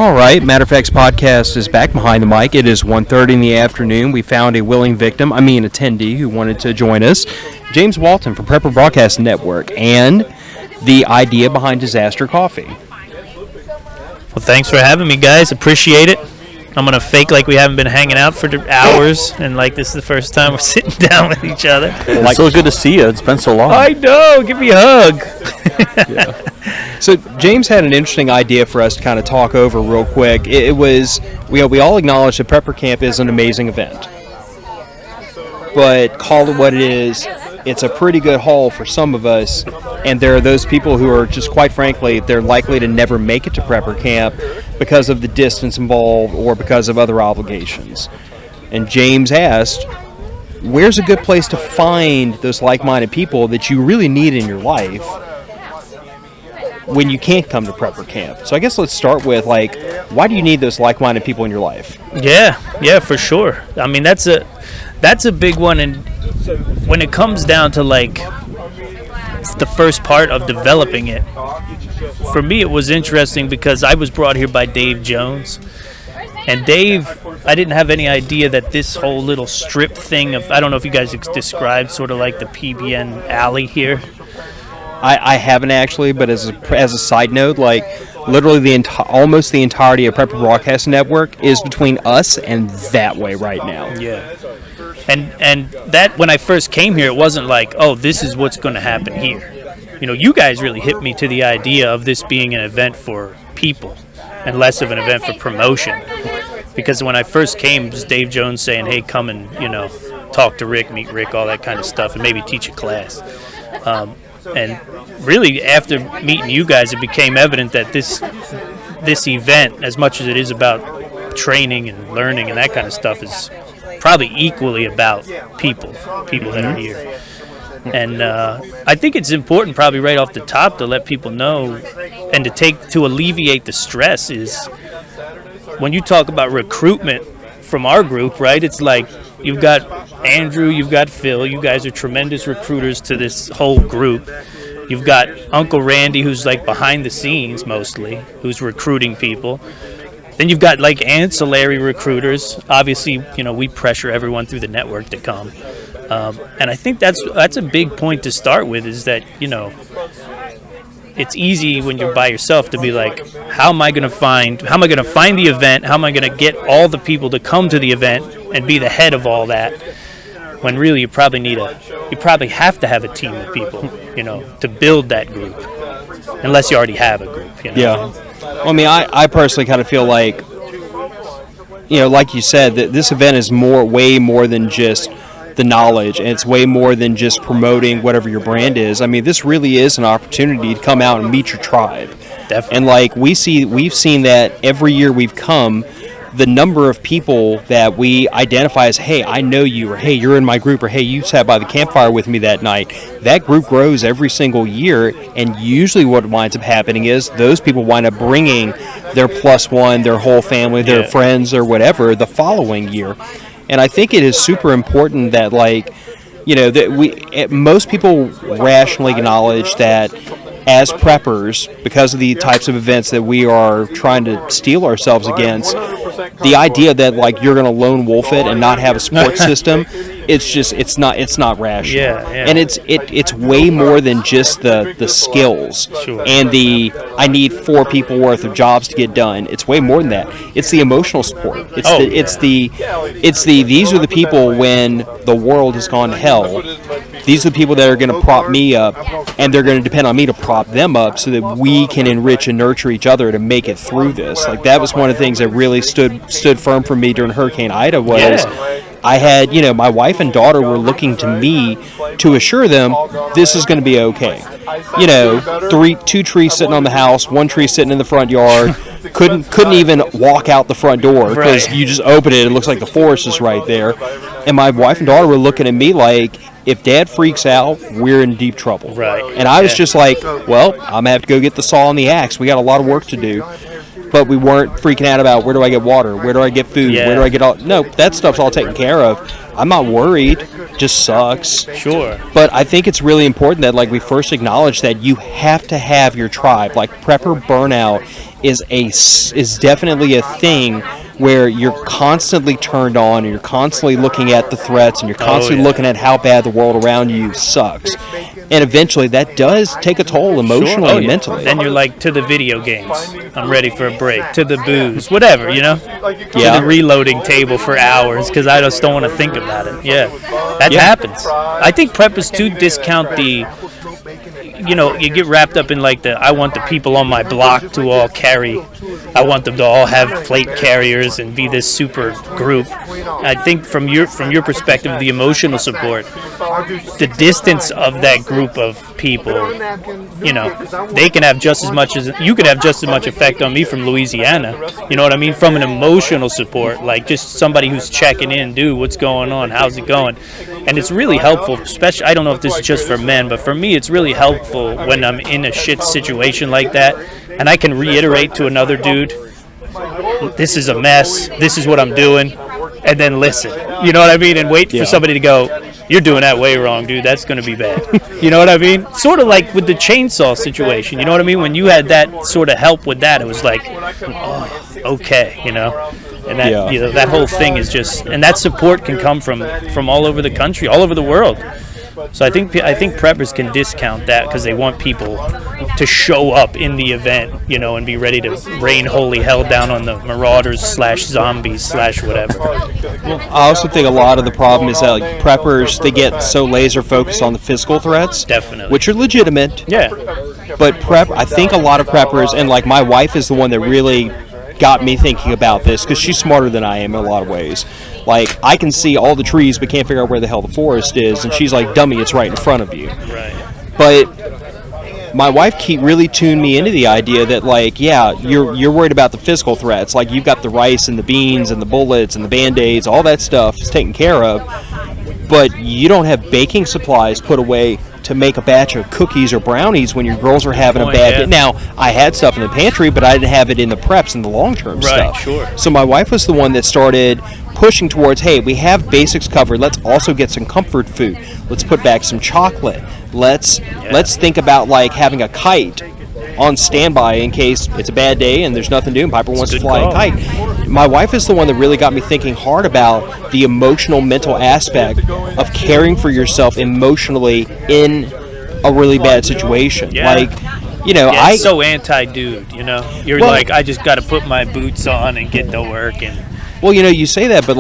All right, Matter of Fact's podcast is back behind the mic. It is 1:30 in the afternoon. We found a willing attendee who wanted to join us, James Walton from Prepper Broadcast Network, and the idea behind Disaster Coffee. Well, thanks for having me, guys. Appreciate it. I'm going to fake like we haven't been hanging out for hours, and like this is the first time we're sitting down with each other. It's so good to see you. It's been so long. I know. Give me a hug. Yeah. So James had an interesting idea for us to kind of talk over real quick. It was, we all acknowledge that Prepper Camp is an amazing event. But call it what it is, it's a pretty good haul for some of us. And there are those people who are just, quite frankly, they're likely to never make it to Prepper Camp because of the distance involved or because of other obligations. And James asked, where's a good place to find those like-minded people that you really need in your life when you can't come to Prepper Camp? So I guess let's start with, like, why do you need those like-minded people in your life? Yeah, for sure. I mean, that's a big one, and when it comes down to, like, the first part of developing it, for me it was interesting because I was brought here by Dave Jones, and Dave, I didn't have any idea that this whole little strip thing of, I don't know if you guys described sort of like the PBN alley here. I haven't actually, but as a side note, like, literally almost the entirety of Prepper Broadcast Network is between us and that way right now. Yeah. And that, when I first came here, it wasn't like, oh, this is what's going to happen here. You know, you guys really hit me to the idea of this being an event for people and less of an event for promotion. Because when I first came, it was Dave Jones saying, hey, come and, talk to Rick, meet Rick, all that kind of stuff, and maybe teach a class. And really, after meeting you guys, it became evident that this event, as much as it is about training and learning and that kind of stuff, is probably equally about people that are here. And I think it's important, probably right off the top, to let people know and to alleviate the stress is when you talk about recruitment from our group, right? It's like you've got Andrew, you've got Phil, you guys are tremendous recruiters to this whole group. You've got Uncle Randy, who's like behind the scenes mostly, who's recruiting people. Then you've got like ancillary recruiters. Obviously, we pressure everyone through the network to come. And I think that's a big point to start with, is that, it's easy when you're by yourself to be like, how am I going to find the event? How am I going to get all the people to come to the event and be the head of all that? When really you probably have to have a team of people, to build that group, unless you already have a group. Yeah. Well, I mean, I personally kind of feel like, like you said, that this event is way more than just the knowledge, and it's way more than just promoting whatever your brand is. I mean, this really is an opportunity to come out and meet your tribe. Definitely. And like we've seen that every year we've come, the number of people that we identify as, hey, I know you, or hey, you're in my group, or hey, you sat by the campfire with me that night, that group grows every single year. And usually what winds up happening is those people wind up bringing their plus one, their whole family, their friends, or whatever, the following year. And I think it is super important that, like, that most people rationally acknowledge that as preppers, because of the types of events that we are trying to steel ourselves against, the idea that, like, you're going to lone wolf it and not have a support system, it's not rational. Yeah. And it's way more than just the skills. Sure. And I need 4 people worth of jobs to get done. It's way more than that. It's the emotional support. These are the people when the world has gone to hell. These are the people that are going to prop me up, and they're going to depend on me to prop them up so that we can enrich and nurture each other to make it through this. Like, that was one of the things that really stood firm for me during Hurricane Ida was I had, my wife and daughter were looking to me to assure them this is going to be okay. 2 trees sitting on the house, 1 tree sitting in the front yard, couldn't even walk out the front door because you just open it, it looks like the forest is right there. And my wife and daughter were looking at me like, if Dad freaks out, we're in deep trouble. Right. And I was just like, well, I'm going to have to go get the saw and the axe. We got a lot of work to do. but we weren't freaking out about where do I get water, where do I get food, where do I get all. No, that stuff's all taken care of. I'm not worried. Just sucks. Sure. But I think it's really important that we first acknowledge that you have to have your tribe. Prepper burnout is definitely a thing where you're constantly turned on and you're constantly looking at the threats and you're constantly looking at how bad the world around you sucks. And eventually that does take a toll emotionally and mentally. Then you're to the video games. I'm ready for a break. To the booze. Whatever, To the reloading table for hours because I just don't want to think about it. Yeah. That happens. I think preppers too discount the... you get wrapped up in I want the people on my block to all carry. I want them to all have plate carriers and be this super group. I think from your perspective, the emotional support, the distance of that group of people, they can have just as much as you could have just as much effect on me from Louisiana. You know what I mean? From an emotional support, just somebody who's checking in, dude, what's going on? How's it going? And it's really helpful, especially, I don't know if this is just for men, but for me, it's really helpful when I'm in a shit situation like that, and I can reiterate to another dude, this is a mess, this is what I'm doing, and then listen. You know what I mean? And wait for somebody to go, you're doing that way wrong, dude, that's going to be bad. You know what I mean? Sort of like with the chainsaw situation, you know what I mean? When you had that sort of help with that, it was okay, And that that whole thing is just, and that support can come from all over the country, all over the world. So I think preppers can discount that because they want people to show up in the event, and be ready to rain holy hell down on the marauders / zombies / whatever. Well, I also think a lot of the problem is that preppers, they get so laser focused on the physical threats, definitely, which are legitimate. Yeah. But I think a lot of preppers, and my wife is the one that really got me thinking about this because she's smarter than I am in a lot of ways. I can see all the trees but can't figure out where the hell the forest is, and she's like, dummy, it's right in front of you. Right. But my wife really tuned me into the idea that you're worried about the physical threats, you've got the rice and the beans and the bullets and the band-aids, all that stuff is taken care of, but you don't have baking supplies put away to make a batch of cookies or brownies when your girls are having a bad day. Now, I had stuff in the pantry, but I didn't have it in the preps and the long-term stuff. Sure. So my wife was the one that started pushing towards, hey, we have basics covered. Let's also get some comfort food. Let's put back some chocolate. Let's think about having a kite on standby in case it's a bad day and there's nothing to do and Piper wants to fly a kite. My wife is the one that really got me thinking hard about the emotional, mental aspect of caring for yourself emotionally in a really bad situation. It's so anti-dude, You're I just got to put my boots on and get to work and... Well, you say that, but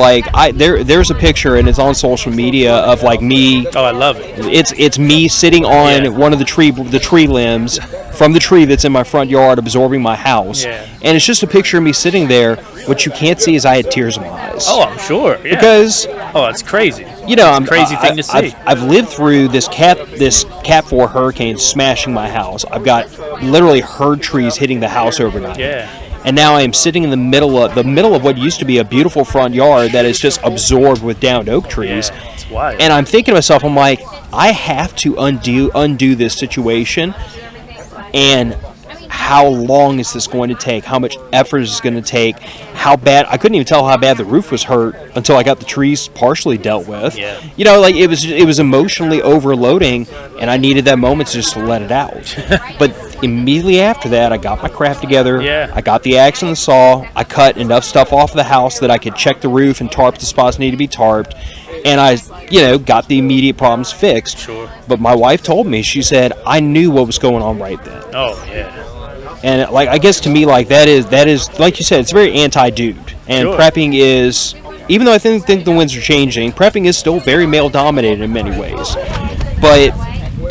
there's a picture and it's on social media of me. Oh, I love it. It's me sitting on one of the tree limbs from the tree that's in my front yard, absorbing my house. Yeah. And it's just a picture of me sitting there. What you can't see is I had tears in my eyes. Oh, I'm sure. Yeah. Because it's crazy. It's a crazy thing to see. I've lived through this Cat 4 hurricane smashing my house. I've got literally heard trees hitting the house overnight. Yeah. And now I am sitting in the middle of what used to be a beautiful front yard that is just absorbed with downed oak trees. Yeah, it's wild. And I'm thinking to myself, I'm like, I have to undo this situation. And how long is this going to take? How much effort is this going to take? How bad? I couldn't even tell how bad the roof was hurt until I got the trees partially dealt with. Yeah. It was emotionally overloading, and I needed that moment to just let it out. But immediately after that, I got my crap together. Yeah. I got the axe and the saw. I cut enough stuff off the house that I could check the roof and tarp the spots that need to be tarped. And I, got the immediate problems fixed. Sure. But my wife told me, she said, I knew what was going on right then. Oh, yeah. And I guess to me, that is like you said, it's very anti-dude. And sure. Prepping is, even though I think the winds are changing, prepping is still very male-dominated in many ways. But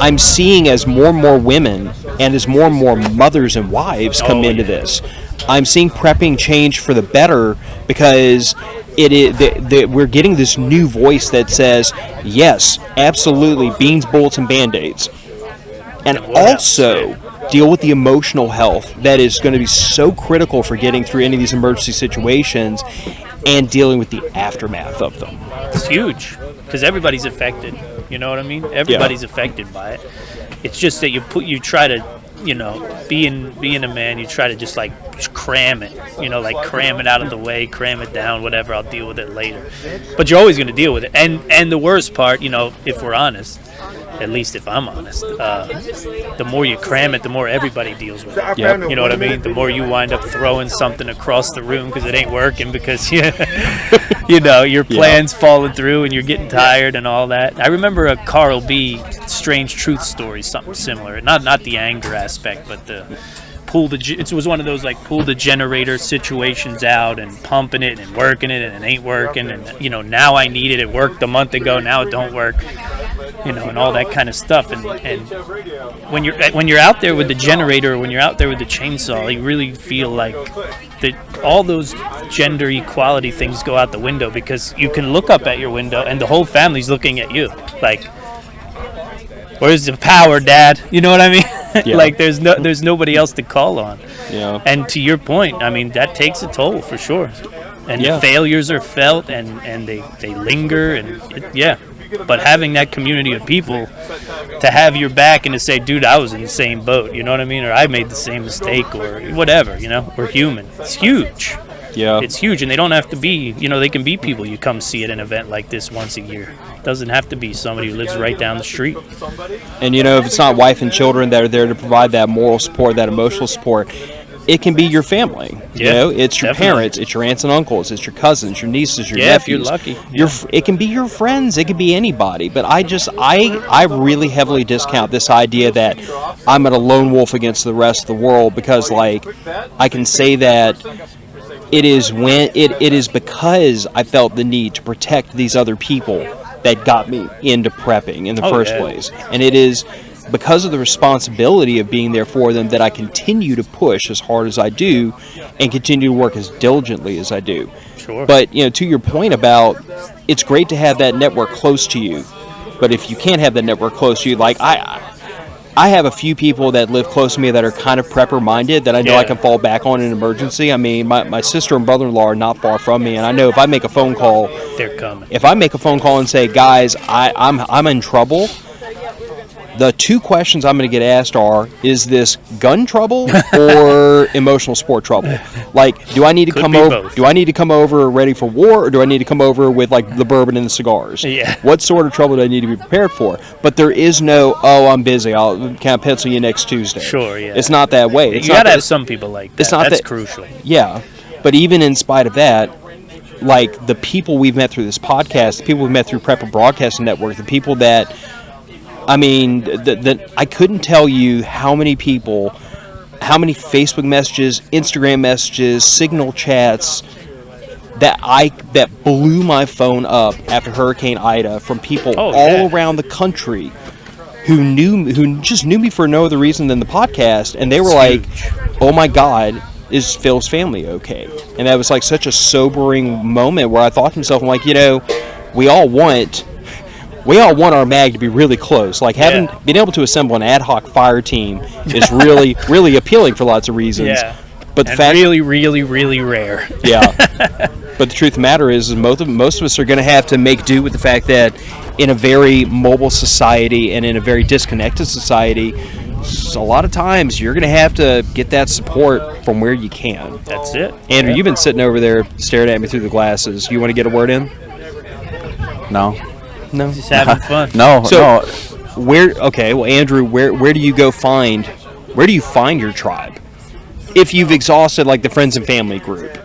I'm seeing as more and more women and as more and more mothers and wives come into this, I'm seeing prepping change for the better because we're getting this new voice that says, yes, absolutely, beans, bullets, and Band-Aids. And also deal with the emotional health that is going to be so critical for getting through any of these emergency situations and dealing with the aftermath of them. It's huge because everybody's affected. You know what I mean? Everybody's affected by it. It's just that you try to being a man, you try to just cram it, like cram it out of the way, cram it down, whatever. I'll deal with it later. But you're always going to deal with it. And the worst part, if we're honest, at least if I'm honest, the more you cram it, the more everybody deals with it. Yep. You know what I mean? The more you wind up throwing something across the room because it ain't working, because your plan's falling through and you're getting tired and all that. I remember a Carl B. Strange Truth story, something similar. Not the anger aspect, but it was one of those pull the generator situations out and pumping it and working it, and it ain't working, and now I need it. It worked a month ago, now it don't work. And all that kind of stuff. And when you're out there with the generator, or when you're out there with the chainsaw, you really feel like that all those gender equality things go out the window, because you can look up at your window and the whole family's looking at you like, where's the power, Dad? You know what I mean? Yeah. There's nobody else to call on. Yeah. And to your point, I mean, that takes a toll for sure. And the failures are felt, and they linger, and But having that community of people to have your back and to say, dude, I was in the same boat, you know what I mean? Or I made the same mistake, or whatever, we're human. It's huge. Yeah. It's huge, and they don't have to be, they can be people you come see at an event like this once a year. It doesn't have to be somebody who lives right down the street. And, if it's not wife and children that are there to provide that moral support, that emotional support, it can be your family. It's your parents, it's your aunts and uncles, it's your cousins, your nieces, your nephews. If you're lucky. It can be your friends, it can be anybody. But I really heavily discount this idea that I'm a lone wolf against the rest of the world, because I can say that it is because I felt the need to protect these other people that got me into prepping in the first place. And it is because of the responsibility of being there for them that I continue to push as hard as I do and continue to work as diligently as I do. Sure. But, to your point about, it's great to have that network close to you. But if you can't have that network close to you, I have a few people that live close to me that are kind of prepper-minded that I know I can fall back on in an emergency. I mean, my sister and brother-in-law are not far from me, and I know if I make a phone call, they're coming. If I make a phone call and say, guys, I'm in trouble, the two questions I'm going to get asked are, is this gun trouble or emotional support trouble? Do I need to come over? Both. Do I need to come over ready for war, or do I need to come over with the bourbon and the cigars? Yeah. What sort of trouble do I need to be prepared for? But there is no, I'm busy, I'll kind of pencil you next Tuesday. Sure, yeah. It's not that way. You got to have some people like that. That's crucial. Yeah. But even in spite of that, the people we've met through this podcast, the people we've met through Prepper Broadcasting Network, the people that, I mean, I couldn't tell you how many people, how many Facebook messages, Instagram messages, Signal chats that blew my phone up after Hurricane Ida from people all around the country who just knew me for no other reason than the podcast, and they were like, "Oh my God, is Phil's family okay?" And that was such a sobering moment where I thought to myself, I'm like, we all want our mag to be really close. Being able to assemble an ad hoc fire team is really, really appealing for lots of reasons. Yeah. But the fact, really, really, really rare. Yeah. But the truth of the matter is most of us are going to have to make do with the fact that in a very mobile society and in a very disconnected society, a lot of times you're going to have to get that support from where you can. That's it. Andrew, you've been sitting over there staring at me through the glasses. You want to get a word in? No. Just having fun. No. Andrew, where do you find your tribe? If you've exhausted the friends and family group.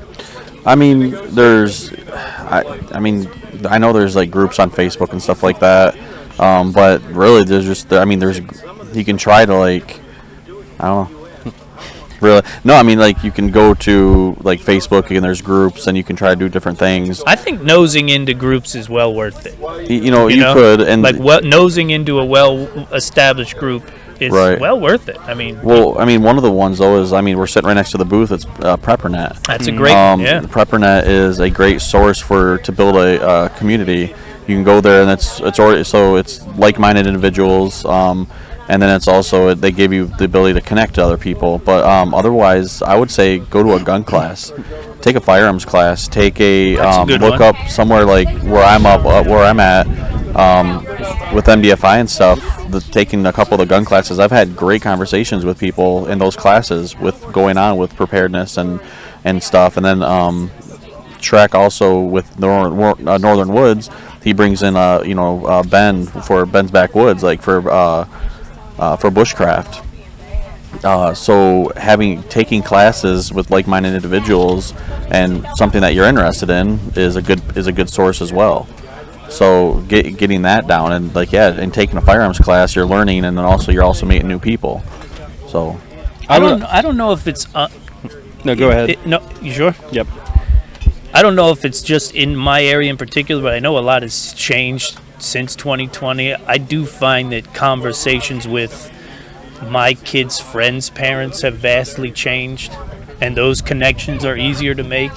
I mean, I know there's groups on Facebook and stuff like that. But really you can try to I don't know. Really? No, I mean, you can go to Facebook and there's groups and you can try to do different things. I think nosing into groups is well worth it. You could, and nosing into a well-established group is well worth it. I mean, one of the ones though is we're sitting right next to the booth. It's PrepperNet. That's a great one. Yeah. PrepperNet is a great source to build a community. You can go there and it's like-minded individuals. And then it's also, they give you the ability to connect to other people. But otherwise, I would say go to a gun class. Take a firearms class. Take a look up somewhere where I'm at. with MDFI and stuff, taking a couple of the gun classes, I've had great conversations with people in those classes with going on with preparedness and stuff. And then Trek also with Northern Woods, he brings in Ben for Ben's Backwoods, like for bushcraft. So taking classes with like-minded individuals and something that you're interested in is a good source as well. So getting that down and taking a firearms class, you're learning, and then you're also meeting new people. So I don't know if it's no, go ahead. No, you sure? Yep. I don't know if it's just in my area in particular, but I know a lot has changed since 2020. I do find that conversations with my kids' friends' parents have vastly changed, and those connections are easier to make.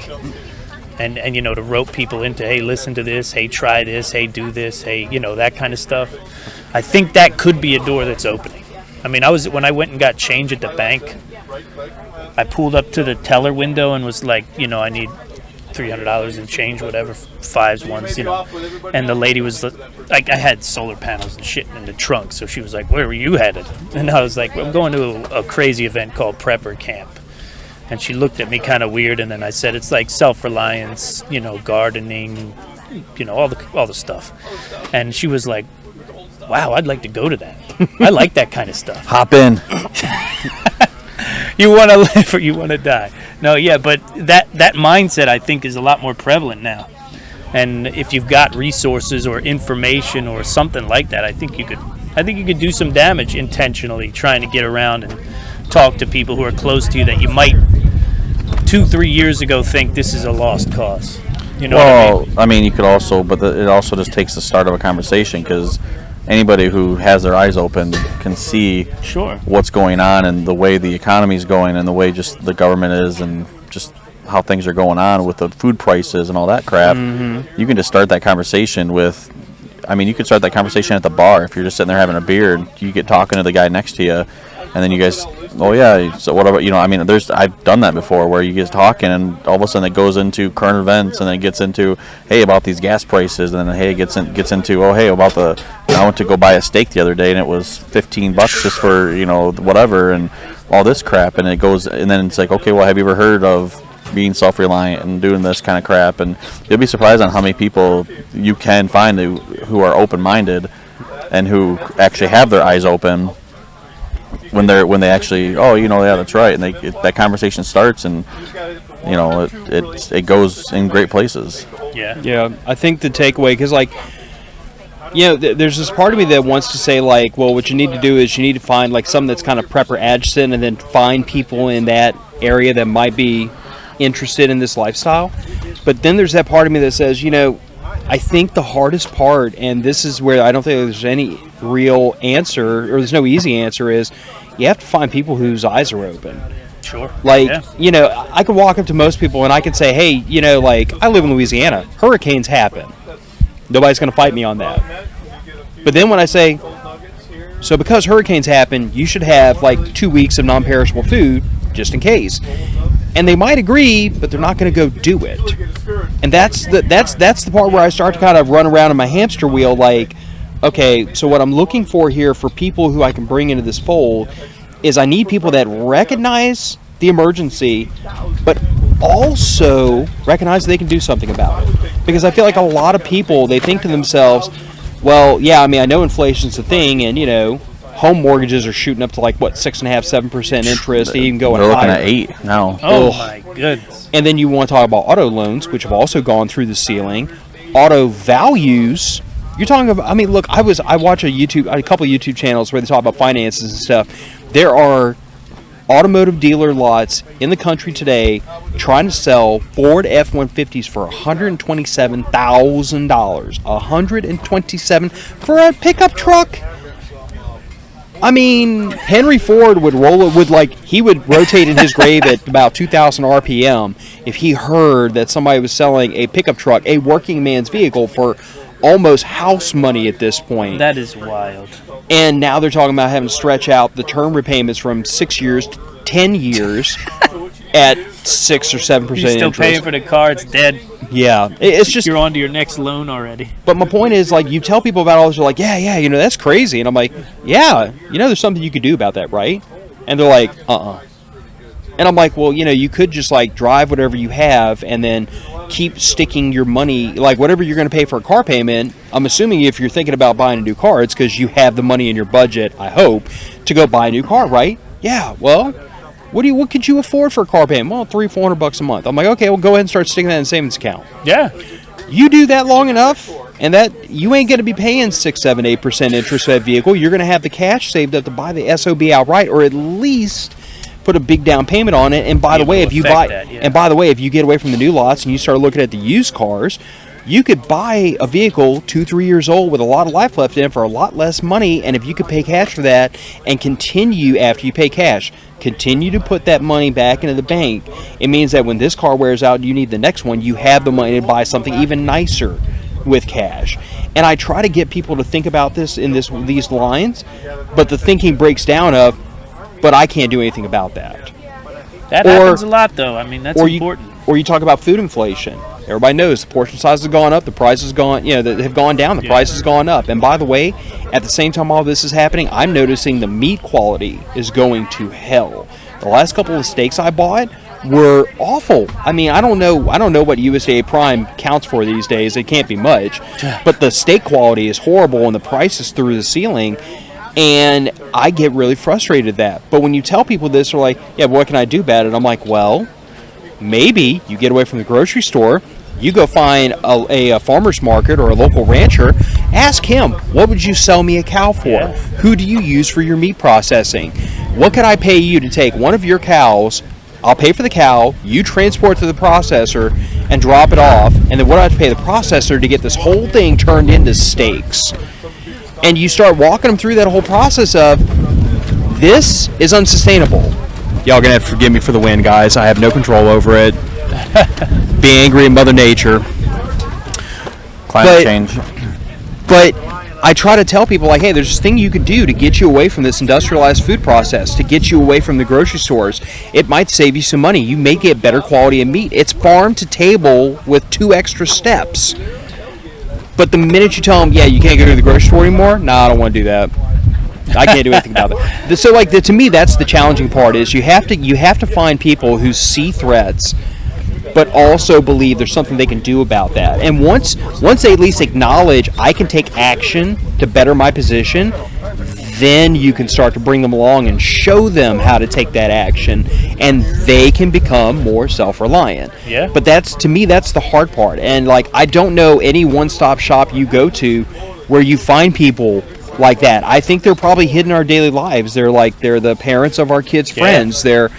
And to rope people into, hey, listen to this, hey, try this, hey, do this, hey, that kind of stuff. I think that could be a door that's opening. I mean, when I went and got change at the bank, I pulled up to the teller window and was like, I need $300 in change, whatever, fives, ones, And the lady was like, I had solar panels and shit in the trunk, so she was like, where were you headed? And I was like, I'm going to a crazy event called Prepper Camp. And she looked at me kind of weird, and then I said, it's like self-reliance, gardening, all the stuff. And she was like, wow, I'd like to go to that. I like that kind of stuff. Hop in. You want to live or you want to die. No, yeah, but that mindset, I think, is a lot more prevalent now. And if you've got resources or information or something like that, I think you could do some damage intentionally trying to get around and talk to people who are close to you that you might 2-3 years ago think this is a lost cause. What I mean? You could also, but it also just takes the start of a conversation, because anybody who has their eyes open can see what's going on and the way the economy is going and the way just the government is and just how things are going on with the food prices and all that crap. Mm-hmm. You can just start that conversation with, you could start that conversation at the bar. If you're just sitting there having a beer and you get talking to the guy next to you, and then you guys, oh yeah, so what about, I've done that before where you get talking and all of a sudden it goes into current events, and then it gets into, hey, about these gas prices, and then hey, it gets into, oh hey, about I went to go buy a steak the other day and it was $15 just for, whatever, and all this crap, and it goes, and then it's like, okay, well, have you ever heard of being self-reliant and doing this kind of crap? And you'll be surprised on how many people you can find who are open-minded and who actually have their eyes open when they actually, yeah, that's right, and that conversation starts, and it goes in great places. Yeah. I think the takeaway, because there's this part of me that wants to say, well, what you need to do is you need to find something that's kind of prepper adjacent, and then find people in that area that might be interested in this lifestyle. But then there's that part of me that says, I think the hardest part, and this is where I don't think there's any real answer, or there's no easy answer, is you have to find people whose eyes are open. Sure. I could walk up to most people and I could say, hey, I live in Louisiana. Hurricanes happen. Nobody's going to fight me on that. But then when I say, so because hurricanes happen, you should have 2 weeks of non-perishable food just in case. And they might agree, but they're not going to go do it. And that's the part where I start to kind of run around in my hamster wheel, okay, so what I'm looking for here for people who I can bring into this fold is I need people that recognize the emergency, but also recognize they can do something about it. Because I feel like a lot of people, they think to themselves, well, yeah, I know inflation's a thing, and, home mortgages are shooting up to 6.5%, 7% interest, even going higher. They're looking at 8 now. Oh my goodness. And then you want to talk about auto loans, which have also gone through the ceiling. Auto values. You're talking about, look, I watch a couple of YouTube channels where they talk about finances and stuff. There are automotive dealer lots in the country today trying to sell Ford F-150s for $127,000. $127,000 for a pickup truck. Henry Ford would roll it he would rotate in his grave at about 2,000 RPM if he heard that somebody was selling a pickup truck, a working man's vehicle, for almost house money at this point. That is wild. And now they're talking about having to stretch out the term repayments from 6 years to 10 years at 6 or 7% interest. You're still paying for the car, it's dead. Yeah, it's just you're on to your next loan already. But my point is, like, you tell people about all this, they're like, yeah, that's crazy. And I'm like, yeah, there's something you could do about that, right? And they're like, And I'm like, well, you could just, like, drive whatever you have and then keep sticking your money, like, whatever you're going to pay for a car payment. I'm assuming if you're thinking about buying a new car, it's because you have the money in your budget, I hope, to go buy a new car, right? Yeah, well, what could you afford for a car payment? Well, $300-400 a month. I'm like, okay, well, go ahead and start sticking that in a savings account. Yeah. You do that long enough, and that you ain't going to be paying 6, 7, 8% interest for that vehicle. You're going to have the cash saved up to buy the SOB outright, or at least put a big down payment on it. And by the way, if you get away from the new lots and you start looking at the used cars, you could buy a vehicle 2-3 years old with a lot of life left in it for a lot less money. And if you could pay cash for that and continue after you pay cash, continue to put that money back into the bank, it means that when this car wears out and you need the next one, you have the money to buy something even nicer with cash. And I try to get people to think about this in these lines, but the thinking breaks down of, but I can't do anything about that. That happens a lot, though. I mean, that's important. Or you talk about food inflation. Everybody knows the portion size has gone up, the price has gone, that have gone down, the price has gone up. And by the way, at the same time all this is happening, I'm noticing the meat quality is going to hell. The last couple of steaks I bought were awful. I mean, I don't know what USDA Prime counts for these days. It can't be much. But the steak quality is horrible and the price is through the ceiling. And I get really frustrated at that. But when you tell people this, they're like, yeah, but what can I do about it? I'm like, well, maybe you get away from the grocery store, you go find a farmer's market or a local rancher, ask him, what would you sell me a cow for? Yeah. Who do you use for your meat processing? What could I pay you to take one of your cows, I'll pay for the cow, you transport to the processor and drop it off, and then what do I have to pay the processor to get this whole thing turned into steaks? And you start walking them through that whole process of, this is unsustainable. Y'all gonna have to forgive me for the win, guys. I have no control over it. Be angry at Mother Nature. Climate change. But I try to tell people, like, hey, there's this thing you could do to get you away from this industrialized food process, to get you away from the grocery stores. It might save you some money. You may get better quality of meat. It's farm to table with 2 extra steps. But the minute you tell them, yeah, you can't go to the grocery store anymore, nah, I don't want to do that. I can't do anything about that. So, like, to me, that's the challenging part, is you have to find people who see threats, but also believe there's something they can do about that. And once they at least acknowledge I can take action to better my position, then you can start to bring them along and show them how to take that action, and they can become more self-reliant. Yeah. But to me, that's the hard part. And, like, I don't know any one-stop shop you go to where you find people like that. I think they're probably hidden in our daily lives. They're the parents of our kids' friends. They're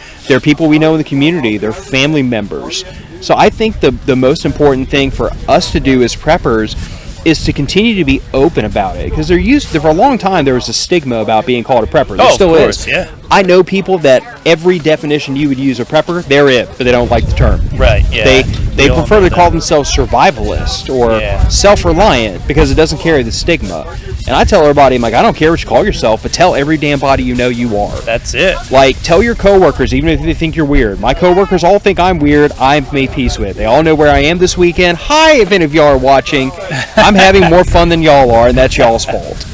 people we know in the community. They're family members. So I think the most important thing for us to do as preppers is to continue to be open about it, because for a long time there was a stigma about being called a prepper. There still of course, is. Yeah. I know people that every definition you would use a prepper, they're it, but they don't like the term. Right. Yeah. They prefer to call themselves survivalist or self-reliant because it doesn't carry the stigma. And I tell everybody, I'm like, I don't care what you call yourself, but tell every damn body you know you are. That's it. Like, tell your coworkers, even if they think you're weird. My coworkers all think I'm weird. I've made peace with it. They all know where I am this weekend. Hi, if any of y'all are watching. I'm having more fun than y'all are, and that's y'all's fault.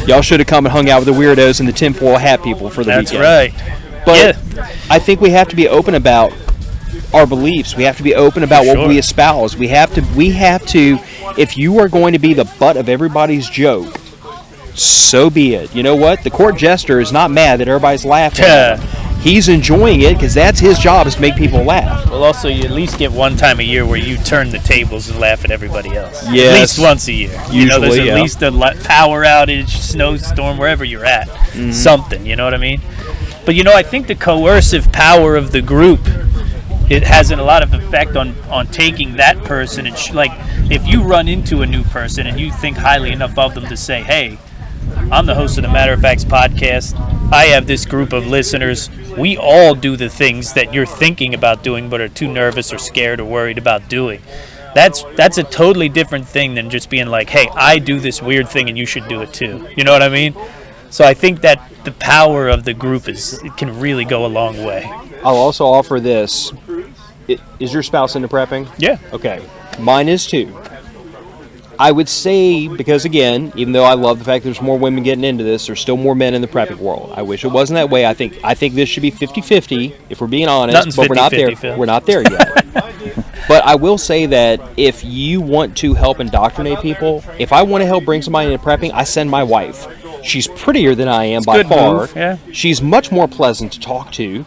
Y'all should have come and hung out with the weirdos and the tinfoil hat people for the weekend. That's right. But I think we have to be open about our beliefs. We have to be open about what we espouse. We have to, if you are going to be the butt of everybody's joke, so be it. You know what? The court jester is not mad that everybody's laughing. He's enjoying it because that's his job, is to make people laugh. Well, also, you at least get one time a year where you turn the tables and laugh at everybody else. Yes. At least once a year. Usually, there's at least a power outage, snowstorm, wherever you're at. Mm-hmm. Something, you know what I mean? But, I think the coercive power of the group, it has a lot of effect on taking that person. And if you run into a new person and you think highly enough of them to say, hey, I'm the host of the Matter of Facts podcast. I have this group of listeners. We all do the things that you're thinking about doing but are too nervous or scared or worried about doing. That's a totally different thing than just being like, hey, I do this weird thing and you should do it too. You know what I mean? So I think that the power of the group can really go a long way. I'll also offer this. Is your spouse into prepping? Yeah. Okay. Mine is too. I would say, because again, even though I love the fact there's more women getting into this, there's still more men in the prepping world. I wish it wasn't that way. I think this should be 50-50, if we're being honest. Nothing's but 50-50, we're not there. Phil. We're not there yet. But I will say that if you want to help indoctrinate people, if I want to help bring somebody into prepping, I send my wife. She's prettier than I am by far. Move, yeah. She's much more pleasant to talk to,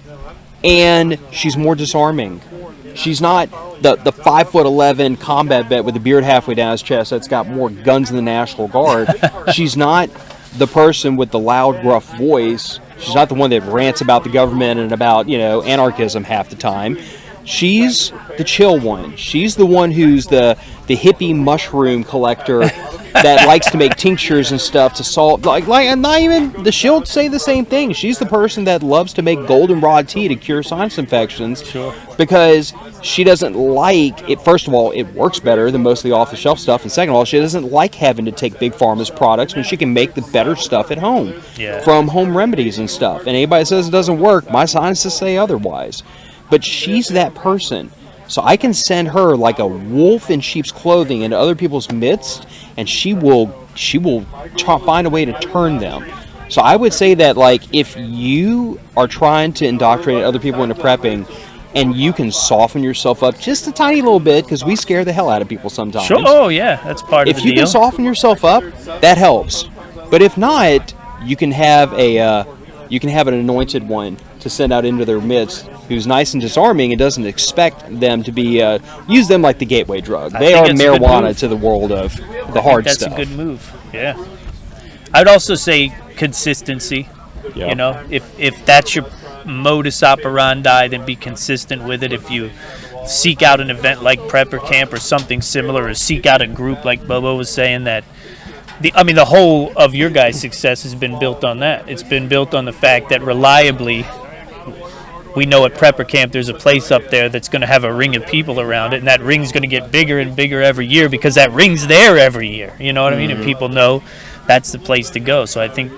and she's more disarming. She's not the 5'11" combat vet with a beard halfway down his chest that's got more guns than the National Guard. She's not the person with the loud, gruff voice. She's not the one that rants about the government and about, anarchism half the time. She's the chill one. She's the one who's the hippie mushroom collector that likes to make tinctures and stuff to solve, and not even she'll say the same thing. She's the person that loves to make goldenrod tea to cure sinus infections. Sure. Because she doesn't like it. First of all, it works better than most of the off-the-shelf stuff, and second of all, she doesn't like having to take Big Pharma's products when she can make the better stuff at home from home remedies and stuff. And anybody says it doesn't work, my scientists say otherwise. But she's that person. So I can send her like a wolf in sheep's clothing into other people's midst, and she will find a way to turn them. So I would say that, if you are trying to indoctrinate other people into prepping, and you can soften yourself up just a tiny little bit, because we scare the hell out of people sometimes. Sure. Oh yeah, that's part of the deal. If you can soften yourself up, that helps. But if not, you can have an anointed one to send out into their midst, who's nice and disarming and doesn't expect them to be use them like the gateway drug. They are marijuana to the world of the hard stuff. That's a good move. Yeah. I'd also say consistency. Yeah. If that's your modus operandi, then be consistent with it. If you seek out an event like Prepper Camp or something similar, or seek out a group like Bobo was saying, that the whole of your guys' success has been built on that. It's been built on the fact that reliably, we know at Prepper Camp there's a place up there that's going to have a ring of people around it, and that ring's going to get bigger and bigger every year because that ring's there every year. You know what I mean? And people know that's the place to go. So I think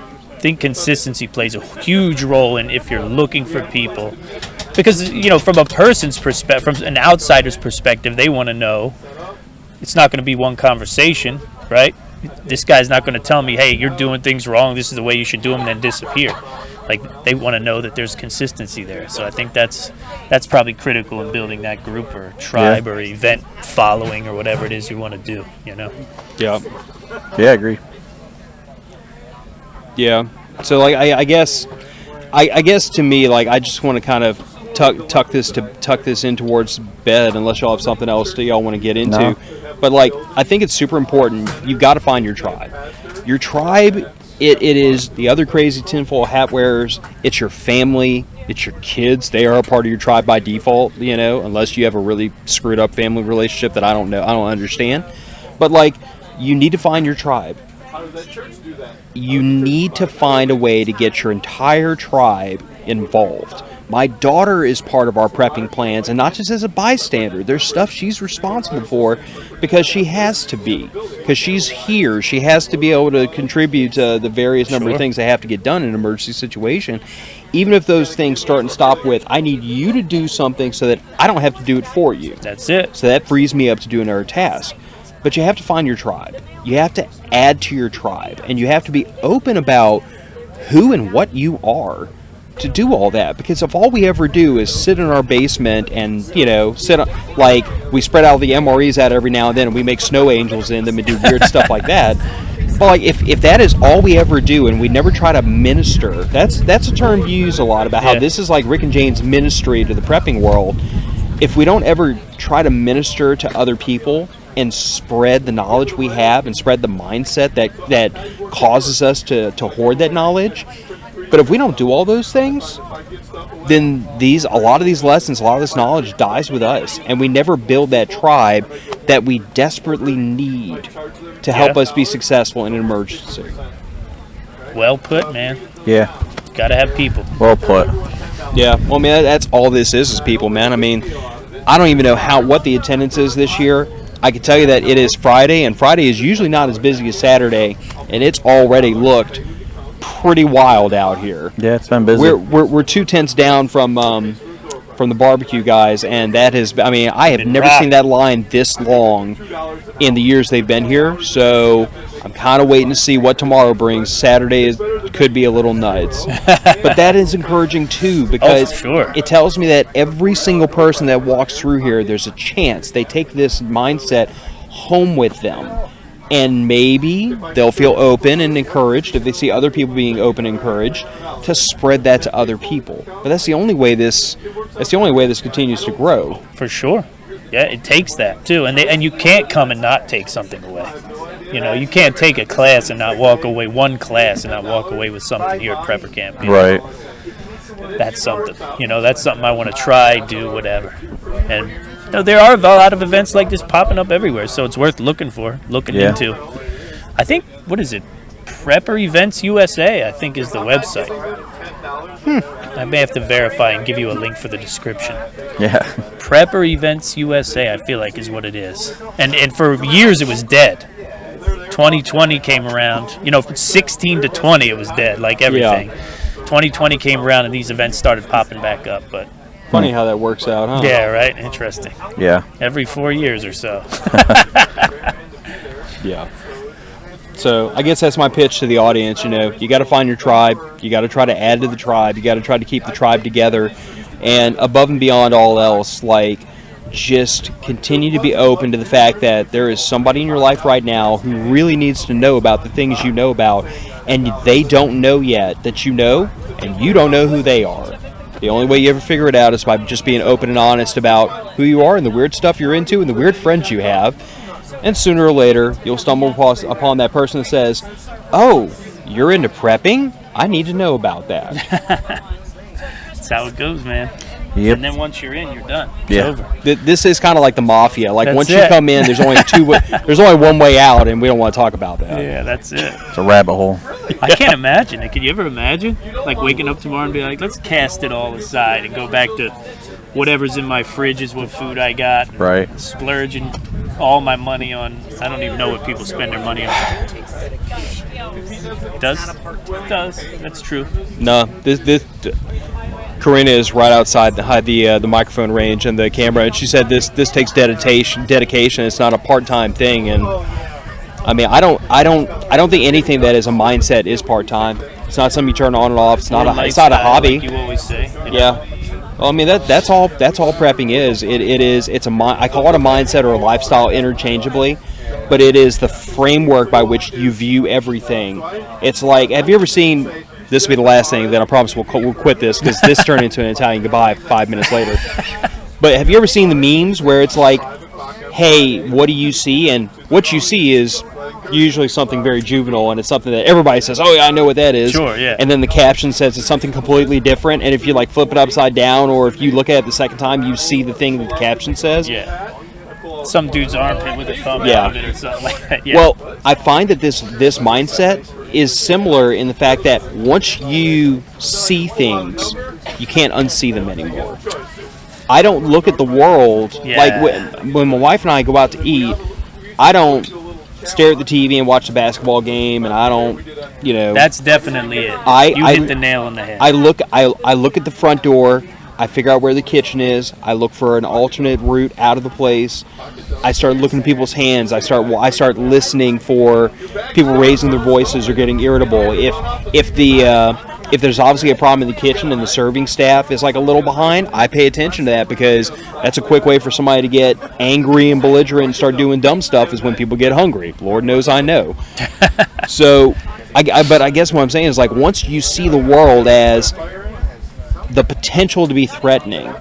consistency plays a huge role in if you're looking for people. Because, from a person's perspective, from an outsider's perspective, they want to know. It's not going to be one conversation, right? This guy's not going to tell me, hey, you're doing things wrong, this is the way you should do them, and then disappear. They want to know that there's consistency there. So I think that's probably critical in building that group or tribe or event following or whatever it is you want to do, Yeah. Yeah, I agree. Yeah. So I guess to me, I just want to kind of tuck this in towards bed, unless y'all have something else that y'all want to get into. No. But I think it's super important. You've got to find your tribe. Your tribe, it is the other crazy tinfoil hat wearers. It's your family. It's your kids. They are a part of your tribe by default, unless you have a really screwed up family relationship that I don't know. I don't understand. But you need to find your tribe. You need to find a way to get your entire tribe involved. My daughter is part of our prepping plans, and not just as a bystander. There's stuff she's responsible for because she has to be. Because she's here. She has to be able to contribute to the various number of things that have to get done in an emergency situation. Even if those things start and stop with, I need you to do something so that I don't have to do it for you. That's it. So that frees me up to do another task. But you have to find your tribe. You have to add to your tribe. And you have to be open about who and what you are to do all that. Because if all we ever do is sit in our basement and, sit on, we spread out the MREs out every now and then and we make snow angels in them and do weird stuff like that. But if that is all we ever do and we never try to minister, that's a term you use a lot about how this is like Rick and Jane's ministry to the prepping world. If we don't ever try to minister to other people and spread the knowledge we have and spread the mindset that causes us to hoard that knowledge. But if we don't do all those things, then a lot of these lessons, a lot of this knowledge dies with us, and we never build that tribe that we desperately need to help us be successful in an emergency. Well put, man. Yeah. Got to have people. Well put. Yeah. Well, man, that's all this is people, man. I mean, I don't even know what the attendance is this year. I can tell you that it is Friday, and Friday is usually not as busy as Saturday, and it's already looked pretty wild out here. Yeah, it's been busy. We're 2 tenths down from from the barbecue guys, and that has, I mean, I have never seen that line this long in the years they've been here, so I'm kind of waiting to see what tomorrow brings. Saturday could be a little nuts. But that is encouraging, too, because it tells me that every single person that walks through here, there's a chance they take this mindset home with them. And maybe they'll feel open and encouraged if they see other people being open and encouraged to spread that to other people. But that's the only way this continues to grow. For sure. Yeah, it takes that too. And you can't come and not take something away. You know, you can't take a class and not walk away, one class and not walk away with something here at Prepper Camp. Right. That's something. You know, that's something I want to try, do, whatever. And there are a lot of events like this popping up everywhere, so it's worth looking into. I think, what is it? Prepper Events USA, I think, is the website. I may have to verify and give you a link for the description. Yeah. Prepper Events USA, I feel like, is what it is. And for years it was dead. 2020 came around. You know, from 16 to 20 it was dead, like everything. Yeah. 2020 came around and these events started popping back up, but... Funny how that works out, huh? Yeah, right? Interesting. Yeah. Every 4 years or so. Yeah. So I guess that's my pitch to the audience. You know, you got to find your tribe. You got to try to add to the tribe. You got to try to keep the tribe together. And above and beyond all else, like, just continue to be open to the fact that there is somebody in your life right now who really needs to know about the things you know about, and they don't know yet that you know, and you don't know who they are. The only way you ever figure it out is by just being open and honest about who you are and the weird stuff you're into and the weird friends you have. And sooner or later, you'll stumble upon that person that says, "Oh, you're into prepping? I need to know about that." That's how it goes, man. Yep. And then once you're in, you're done. It's over. This is kind of like the mafia. Like, that's once you come in, there's only one way out, and we don't want to talk about that. Yeah, that's it. It's a rabbit hole. I can't imagine it. Could you ever imagine? Like, waking up tomorrow and be like, let's cast it all aside and go back to whatever's in my fridge is what food I got. Right. Splurging all my money on, I don't even know what people spend their money on. It does? It does. That's true. No, this Karina is right outside the microphone range and the camera, and she said this takes dedication. It's not a part-time thing, and I mean, I don't think anything that is a mindset is part-time. It's not something you turn on and off. It's not a hobby. Like you always say. Yeah. Well, I mean, that's all prepping is. I call it a mindset or a lifestyle interchangeably, but it is the framework by which you view everything. It's like, have you ever seen? This will be the last thing. Then I promise we'll quit this, because this turned into an Italian goodbye 5 minutes later. But have you ever seen the memes where it's like, "Hey, what do you see?" And what you see is usually something very juvenile, and it's something that everybody says, "Oh yeah, I know what that is." Sure, yeah. And then the caption says it's something completely different, and if you like flip it upside down, or if you look at it the second time, you see the thing that the caption says. Yeah. Some dude's armpit with a thumb out of it or something like that. Yeah. Well, I find that this mindset is similar in the fact that once you see things, you can't unsee them anymore. I don't look at the world like when my wife and I go out to eat. I don't stare at the TV and watch the basketball game, and I don't, you know. That's definitely it. You hit the nail on the head. I look at the front door. I figure out where the kitchen is. I look for an alternate route out of the place. I start looking at people's hands. I start listening for people raising their voices or getting irritable. If there's obviously a problem in the kitchen and the serving staff is like a little behind, I pay attention to that, because that's a quick way for somebody to get angry and belligerent and start doing dumb stuff, is when people get hungry. Lord knows I know. So, but I guess what I'm saying is, like, once you see the world as the potential to be threatening,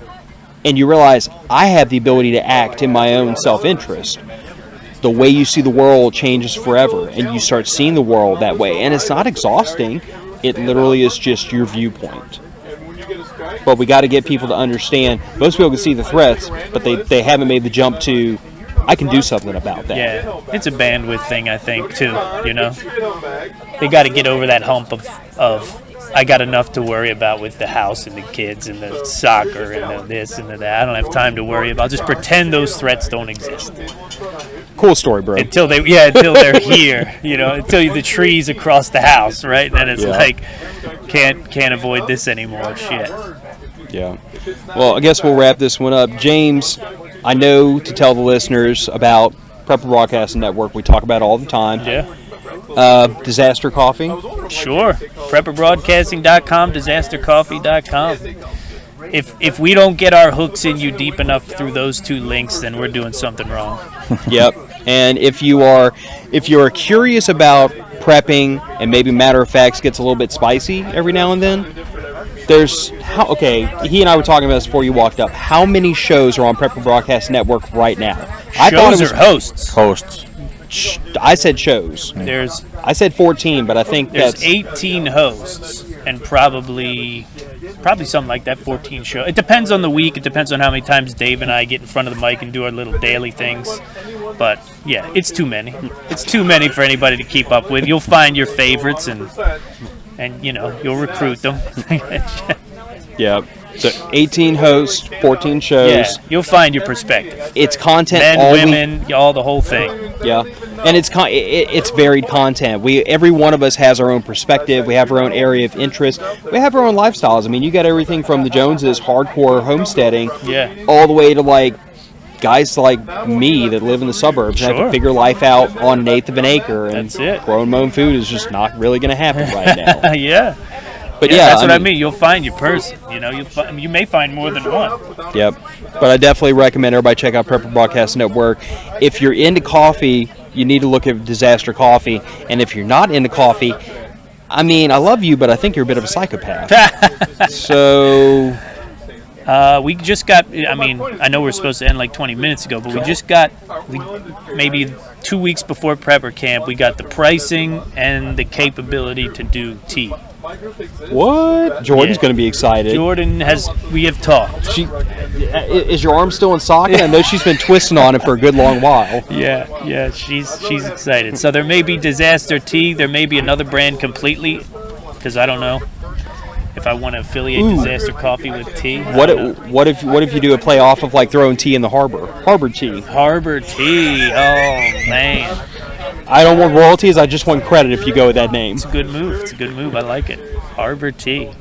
and you realize I have the ability to act in my own self-interest, the way you see the world changes forever, and you start seeing the world that way. And it's not exhausting. It literally is just your viewpoint. But we got to get people to understand. Most people can see the threats, but they haven't made the jump to, I can do something about that. Yeah, it's a bandwidth thing, I think, too, you know? They got to get over that hump of I got enough to worry about with the house and the kids and the soccer and the this and the that. I don't have time to worry about. Just pretend those threats don't exist. Cool story, bro. Until they're here, you know, until the trees across the house, right? Then it's like, can't avoid this anymore. Shit. Yeah. Well, I guess we'll wrap this one up. James, I know to tell the listeners about Prepper Broadcasting Network. We talk about it all the time. Yeah. Disaster Coffee. Sure. PrepperBroadcasting.com, DisasterCoffee.com. If we don't get our hooks in you deep enough through those two links, then we're doing something wrong. Yep. And if you are curious about prepping, and maybe matter of fact gets a little bit spicy every now and then, he and I were talking about this before you walked up. How many shows are on Prepper Broadcast Network right now? Shows or hosts? Hosts. I said shows. I said 14, but I think there's 18 hosts and probably something like that, 14 shows. It depends on the week. It depends on how many times Dave and I get in front of the mic and do our little daily things. But yeah, it's too many. It's too many for anybody to keep up with. You'll find your favorites and you'll recruit them. Yeah. So 18 hosts, 14 shows. Yeah, you'll find your perspective. It's content. Men, women, all the whole thing. Yeah, and it's varied content. Every one of us has our own perspective. We have our own area of interest. We have our own lifestyles. I mean, you got everything from the Joneses, hardcore homesteading, all the way to like guys like me that live in the suburbs and have to figure life out on an eighth of an acre. And that's it. Growing my own food is just not really going to happen right now. Yeah. But that's what I mean. You'll find your person. You may find more than one. Yep. But I definitely recommend everybody check out Prepper Broadcast Network. If you're into coffee, you need to look at Disaster Coffee. And if you're not into coffee, I mean, I love you, but I think you're a bit of a psychopath. So we just got, I know we're supposed to end like 20 minutes ago, but we just got, maybe 2 weeks before Prepper Camp, we got the pricing and the capability to do tea. What? Jordan's going to be excited. We have talked. Is your arm still in socket? I know she's been twisting on it for a good long while. Yeah, she's excited. So there may be Disaster Tea. There may be another brand completely, because I don't know if I want to affiliate Disaster Coffee with tea. What if you do a play off of like throwing tea in the harbor? Harbor Tea. Harbor Tea. Oh man. I don't want royalties. I just want credit if you go with that name. It's a good move. I like it. Harbor Tea.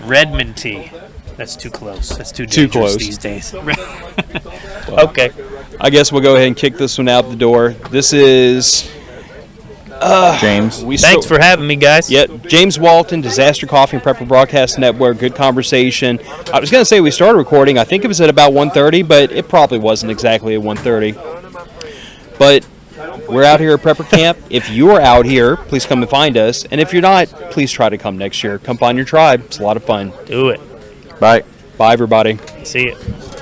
Redmond Tea. That's too close. That's too dangerous these days. Okay. I guess we'll go ahead and kick this one out the door. This is James. Thanks for having me, guys. Yeah, James Walton, Disaster Coffee and Prepper Broadcast Network. Good conversation. I was going to say we started recording. I think it was at about 1:30, but it probably wasn't exactly at 1:30. But we're out here at Prepper Camp. If you are out here, please come and find us. And if you're not, please try to come next year. Come find your tribe. It's a lot of fun. Do it. Bye. Bye, everybody. See you.